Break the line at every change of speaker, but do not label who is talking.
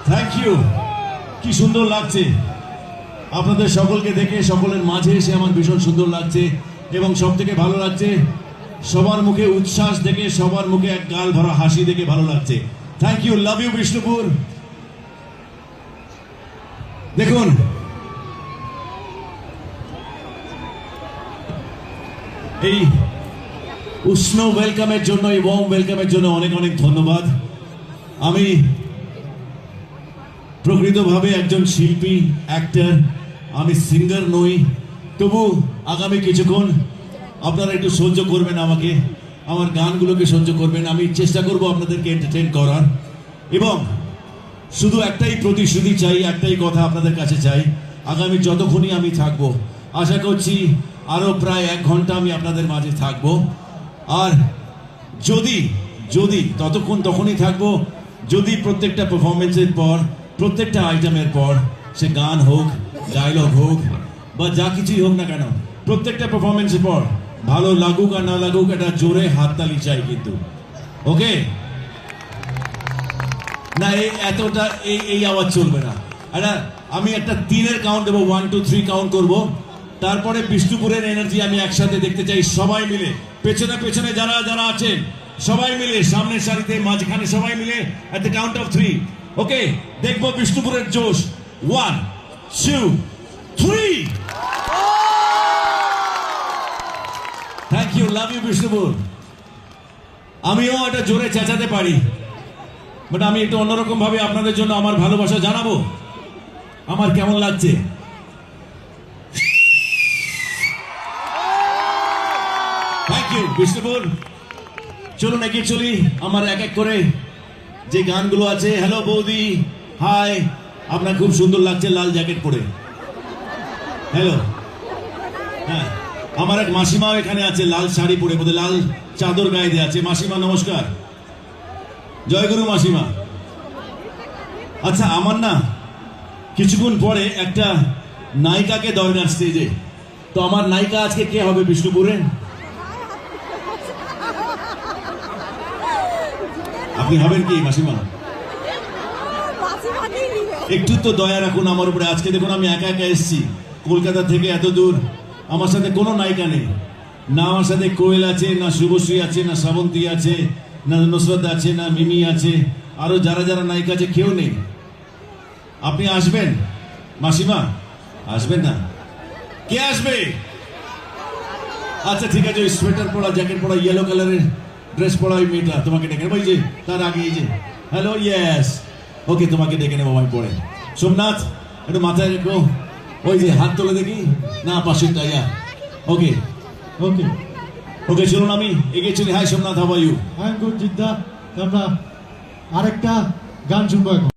Thank you. কি সুন্দর লাগছে আপনাদের সকলকে দেখে, সকলের মাঝে এসে আমার ভীষণ সুন্দর লাগছে। এবং সব থেকে ভালো লাগছে সবার মুখে উচ্ছ্বাস দেখে, সবার মুখে এক গাল ভরা হাসি দেখে ভালো লাগছে। Thank you, love you Bishnupur. দেখুন, এই উষ্ণ ওয়েলকামের জন্য, এই ওয়ার্ম ওয়েলকামের জন্য অনেক অনেক ধন্যবাদ। আমি প্রকৃতভাবে একজন শিল্পী, অ্যাক্টর, আমি সিঙ্গার নই। তবু আগামী কিছুক্ষণ আপনারা একটু সহ্য করবেন আমাকে, আমার গানগুলোকে সহ্য করবেন। আমি চেষ্টা করব আপনাদেরকে এন্টারটেইন করার, এবং শুধু একটাই প্রতিশ্রুতি চাই, একটাই কথা আপনাদের কাছে চাই। আগামী যতক্ষণই আমি থাকবো, আশা করছি আরও প্রায় 1 ঘন্টা আমি আপনাদের মাঝে থাকবো। আর যদি তখনই থাকবো যদি প্রত্যেকটা পারফরমেন্সের পর, প্রত্যেকটা আইটেমের পর, সে গান হোক, ডায়লগ হোক বা যা কিছুই হোক না কেন, প্রত্যেকটা পারফরমেন্সের পর ভালো লাগুক আর না লাগুক একটা জোরে হাততালি চাই কিন্তু। ওকে না, এতটা এই আওয়াজ চলবে না। আমি একটা 3-এর কাউন্ট দেবো, 1 2 3 কাউন্ট করব। তারপরে বিষ্ণুপুরের এনার্জি আমি একসাথে দেখতে চাই, সবাই মিলে। পেছনে পেছনে যারা যারা আছেন সবাই মিলে, সামনের সারিতে, মাঝখানে সবাই মিলে at the count of 3। ওকে, দেখবো বিষ্ণুপুরের জোশ। 1 2 3। Thank you, love you Bishnupur. আমিও এটা জোরে চেঁচাতে পারি, বাট আমি একটু অন্যরকম ভাবে আপনাদের জন্য আমার ভালোবাসা জানাবো। আমার কেমন লাগছে? Thank you Bishnupur. চলুন এগিয়ে চলি, আমার এক এক করে যে গানগুলো আছে। হ্যালো বৌদি, হাই, আপনার খুব সুন্দর লাগছে লাল জ্যাকেট পরে। হ্যালো, হ্যাঁ, আমার এক মাসিমাও এখানে আছে লাল শাড়ি পরে, বোধহয় লাল চাদর গায়ে দিয়ে আছে। মাসিমা নমস্কার, জয়গুরু মাসিমা। আচ্ছা, আমার না কিছুক্ষণ পরে একটা নায়িকাকে দরকার স্টেজে। তো আমার নায়িকা আজকে কে হবে বিষ্ণুপুরে? আপনি হবেন কি মাসিমা? একটু তো দয়া রাখুন আমার উপরে। আজকে দেখুন আমি একা একা এসেছি কলকাতা থেকে এত দূর, আমার সাথে কোনো নায়িকা নেই। না আমার সাথে কোয়েল আছে, না শুভশ্রী আছে, না শ্রাবন্তী আছে, না নুসরত আছে, না মিমি আছে, আরো যারা যারা নায়িকা আছে কেউ নেই। আপনি আসবেন মাসিমা? আসবেন না? কে আসবে? আচ্ছা ঠিক আছে, ওই সোয়েটার পরা, জ্যাকেট পরা, ইয়েলো কালারের ড্রেস পরা ওই মেয়েটা তোমাকে ডেকে নেবো। ওই যে তার আগে এই যে, হ্যালো, ইয়েস, ওকে, তোমাকে ডেকে নেবো আমি পরে। সোমনাথ, একটু মাথায় রেখো। ওই যে হাত তোলে দেখি, না পাশের টাইয়া। ওকে ওকে ওকে, চলুন আমি এগিয়ে চলি। Hi Somnath, how are you?
I am good জিদ্দা। আমরা আরেকটা গান শুনবো এখন।